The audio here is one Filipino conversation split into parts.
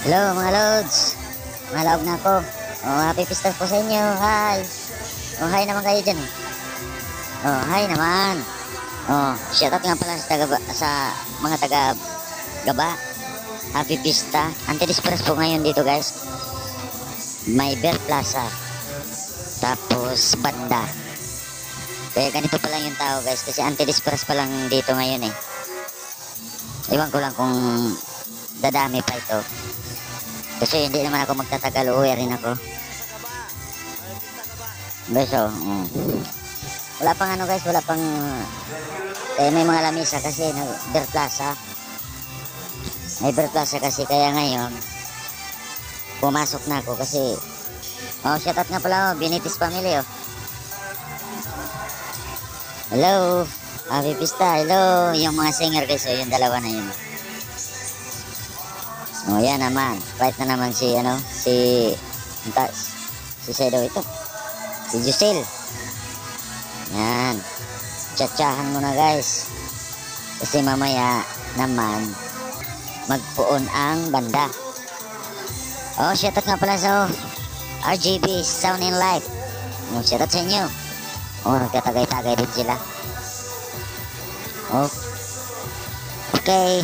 Hello mga lods, malawag na ako. Happy Fiestas po sa inyo. Hi. Hi naman kayo dyan. Hi naman. Shoutout nga pala sa mga taga Gaba. Happy Fiesta. Anti-disperas po ngayon dito guys. May Bear Plaza. Tapos banda. Kaya ganito pa lang yung tao guys, kasi anti-disperas pa lang dito ngayon eh. Iwan ko lang kung dadami pa ito. Kasi hindi naman ako magtatagal, uuwi rin ako. Beso, wala pang ano guys, wala pang may mga lamisa kasi Bear Plaza. May Bear Plaza kasi, kaya ngayon pumasok na ako kasi shoutout nga pala Binitis Family Hello, Happy Fiesta, hello. Yung mga singer guys, yung dalawa na yun. Yan naman, right na naman si Sedo ito, si Jusel. Yan, tsahtsahan mo na guys, kasi mamaya naman magpuon ang banda. Shoutout nga pala sa RGB Sound and Light. Shoutout sa inyo. Nagkatagay-tagay din sila. Okay,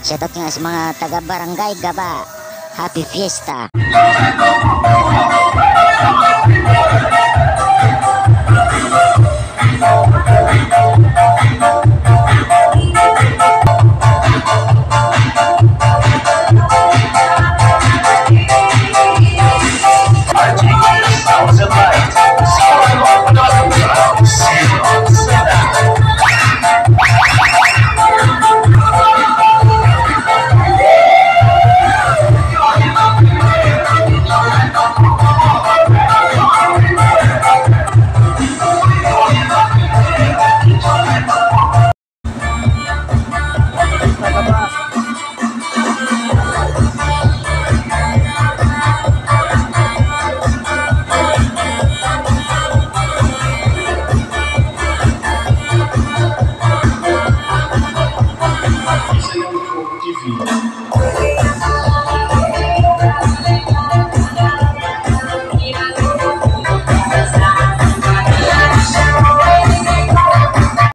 shoutout nga sa mga taga Barangay Gaba. Happy Fiesta.